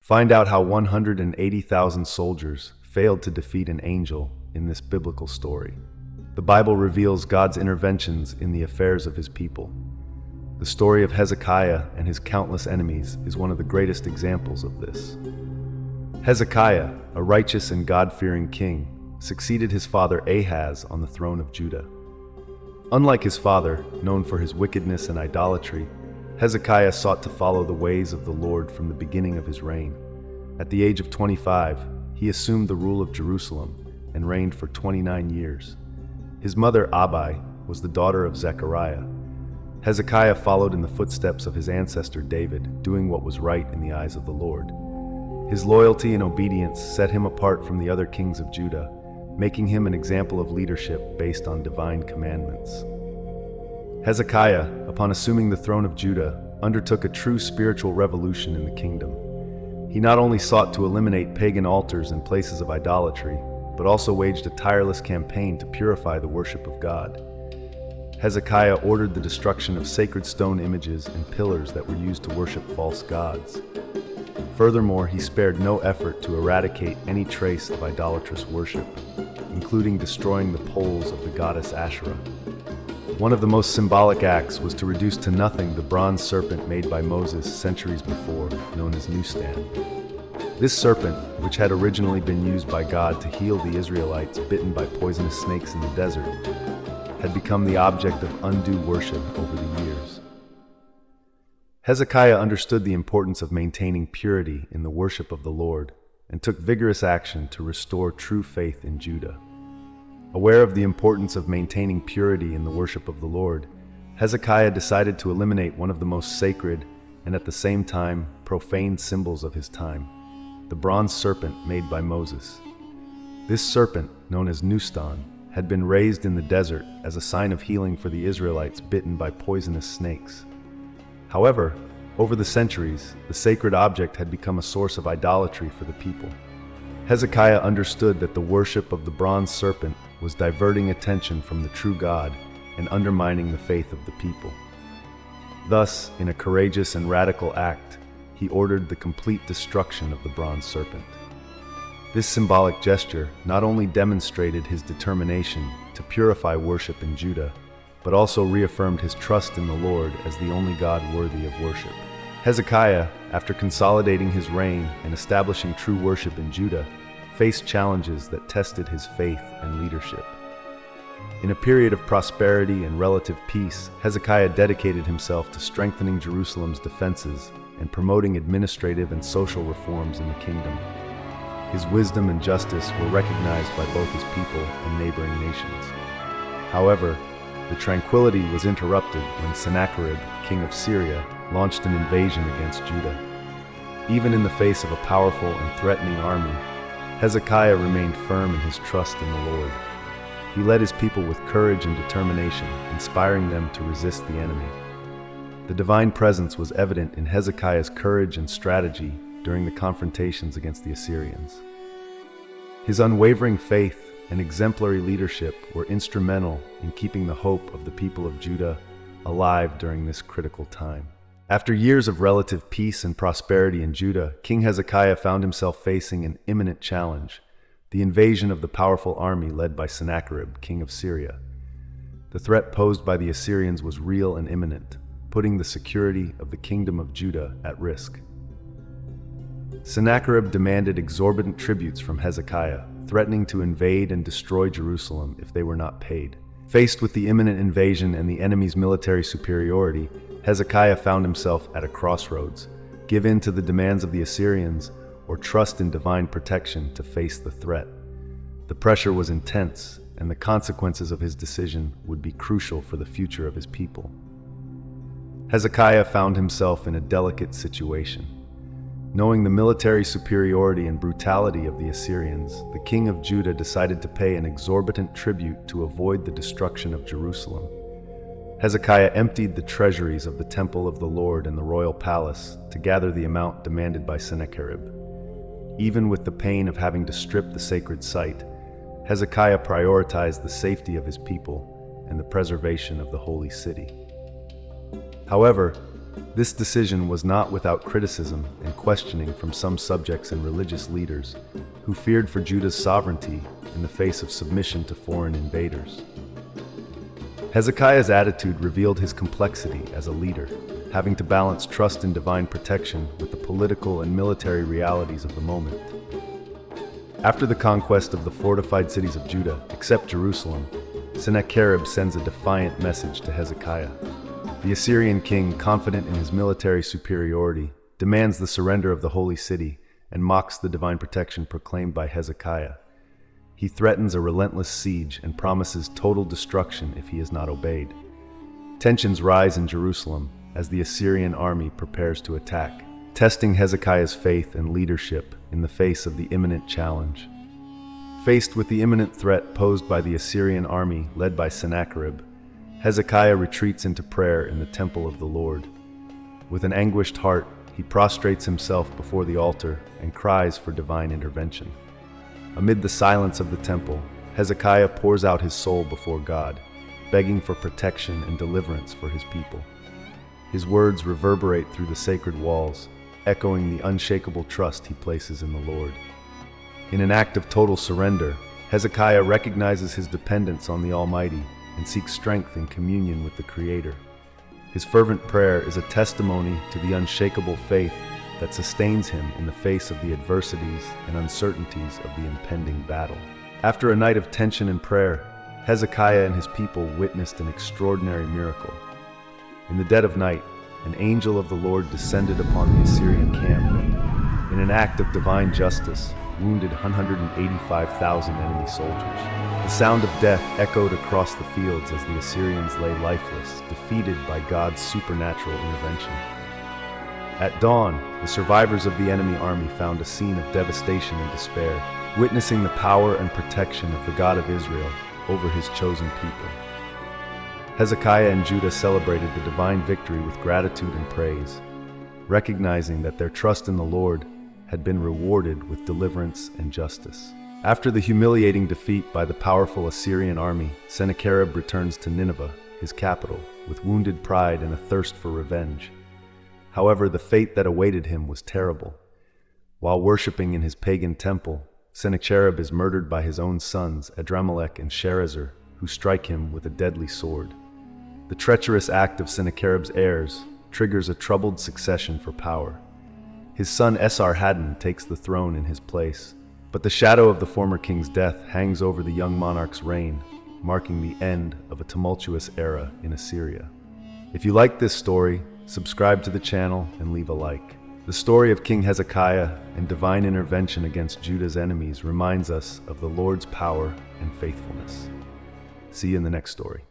Find out how 180,000 soldiers failed to defeat an angel in this biblical story. The Bible reveals God's interventions in the affairs of his people. The story of Hezekiah and his countless enemies is one of the greatest examples of this. Hezekiah, a righteous and God-fearing king, succeeded his father Ahaz on the throne of Judah. Unlike his father, known for his wickedness and idolatry, Hezekiah sought to follow the ways of the Lord from the beginning of his reign. At the age of 25, he assumed the rule of Jerusalem and reigned for 29 years. His mother, Abi, was the daughter of Zechariah. Hezekiah followed in the footsteps of his ancestor David, doing what was right in the eyes of the Lord. His loyalty and obedience set him apart from the other kings of Judah, making him an example of leadership based on divine commandments. Hezekiah, upon assuming the throne of Judah, undertook a true spiritual revolution in the kingdom. He not only sought to eliminate pagan altars and places of idolatry, but also waged a tireless campaign to purify the worship of God. Hezekiah ordered the destruction of sacred stone images and pillars that were used to worship false gods. Furthermore, he spared no effort to eradicate any trace of idolatrous worship, including destroying the poles of the goddess Asherah. One of the most symbolic acts was to reduce to nothing the bronze serpent made by Moses centuries before, known as Nustan. This serpent, which had originally been used by God to heal the Israelites bitten by poisonous snakes in the desert, had become the object of undue worship over the years. Hezekiah understood the importance of maintaining purity in the worship of the Lord and took vigorous action to restore true faith in Judah. Aware of the importance of maintaining purity in the worship of the Lord, Hezekiah decided to eliminate one of the most sacred and at the same time profane symbols of his time, the bronze serpent made by Moses. This serpent, known as Nustan, had been raised in the desert as a sign of healing for the Israelites bitten by poisonous snakes. However, over the centuries, the sacred object had become a source of idolatry for the people. Hezekiah understood that the worship of the bronze serpent was diverting attention from the true God and undermining the faith of the people. Thus, in a courageous and radical act, he ordered the complete destruction of the bronze serpent. This symbolic gesture not only demonstrated his determination to purify worship in Judah, but also reaffirmed his trust in the Lord as the only God worthy of worship. Hezekiah, after consolidating his reign and establishing true worship in Judah, faced challenges that tested his faith and leadership. In a period of prosperity and relative peace, Hezekiah dedicated himself to strengthening Jerusalem's defenses and promoting administrative and social reforms in the kingdom. His wisdom and justice were recognized by both his people and neighboring nations. However, the tranquility was interrupted when Sennacherib, king of Syria, launched an invasion against Judah. Even in the face of a powerful and threatening army, Hezekiah remained firm in his trust in the Lord. He led his people with courage and determination, inspiring them to resist the enemy. The divine presence was evident in Hezekiah's courage and strategy during the confrontations against the Assyrians. His unwavering faith and exemplary leadership were instrumental in keeping the hope of the people of Judah alive during this critical time. After years of relative peace and prosperity in Judah, King Hezekiah found himself facing an imminent challenge: the invasion of the powerful army led by Sennacherib, king of Syria. The threat posed by the Assyrians was real and imminent, putting the security of the kingdom of Judah at risk. Sennacherib demanded exorbitant tributes from Hezekiah, threatening to invade and destroy Jerusalem if they were not paid. Faced with the imminent invasion and the enemy's military superiority, Hezekiah found himself at a crossroads: give in to the demands of the Assyrians or trust in divine protection to face the threat. The pressure was intense, and the consequences of his decision would be crucial for the future of his people. Hezekiah found himself in a delicate situation. Knowing the military superiority and brutality of the Assyrians, the king of Judah decided to pay an exorbitant tribute to avoid the destruction of Jerusalem. Hezekiah emptied the treasuries of the temple of the Lord and the royal palace to gather the amount demanded by Sennacherib. Even with the pain of having to strip the sacred site, Hezekiah prioritized the safety of his people and the preservation of the holy city. However, This decision was not without criticism and questioning from some subjects and religious leaders who feared for Judah's sovereignty in the face of submission to foreign invaders. Hezekiah's attitude revealed his complexity as a leader, having to balance trust in divine protection with the political and military realities of the moment. After the conquest of the fortified cities of Judah, except Jerusalem, Sennacherib sends a defiant message to Hezekiah. The Assyrian king, confident in his military superiority, demands the surrender of the holy city and mocks the divine protection proclaimed by Hezekiah. He threatens a relentless siege and promises total destruction if he is not obeyed. Tensions rise in Jerusalem as the Assyrian army prepares to attack, testing Hezekiah's faith and leadership in the face of the imminent challenge. Faced with the imminent threat posed by the Assyrian army led by Sennacherib, Hezekiah retreats into prayer in the temple of the Lord. With an anguished heart, he prostrates himself before the altar and cries for divine intervention. Amid the silence of the temple, Hezekiah pours out his soul before God, begging for protection and deliverance for his people. His words reverberate through the sacred walls, echoing the unshakable trust he places in the Lord. In an act of total surrender, Hezekiah recognizes his dependence on the Almighty and seeks strength in communion with the Creator. His fervent prayer is a testimony to the unshakable faith that sustains him in the face of the adversities and uncertainties of the impending battle. After a night of tension and prayer, Hezekiah and his people witnessed an extraordinary miracle. In the dead of night, an angel of the Lord descended upon the Assyrian camp and, in an act of divine justice, wounded 185,000 enemy soldiers. The sound of death echoed across the fields as the Assyrians lay lifeless, defeated by God's supernatural intervention. At dawn, the survivors of the enemy army found a scene of devastation and despair, witnessing the power and protection of the God of Israel over his chosen people. Hezekiah and Judah celebrated the divine victory with gratitude and praise, recognizing that their trust in the Lord had been rewarded with deliverance and justice. After the humiliating defeat by the powerful Assyrian army, Sennacherib returns to Nineveh, his capital, with wounded pride and a thirst for revenge. However, the fate that awaited him was terrible. While worshiping in his pagan temple, Sennacherib is murdered by his own sons, Adramelech and Sharezer, who strike him with a deadly sword. The treacherous act of Sennacherib's heirs triggers a troubled succession for power. His son Esarhaddon takes the throne in his place, but the shadow of the former king's death hangs over the young monarch's reign, marking the end of a tumultuous era in Assyria. If you like this story, subscribe to the channel and leave a like. The story of King Hezekiah and divine intervention against Judah's enemies reminds us of the Lord's power and faithfulness. See you in the next story.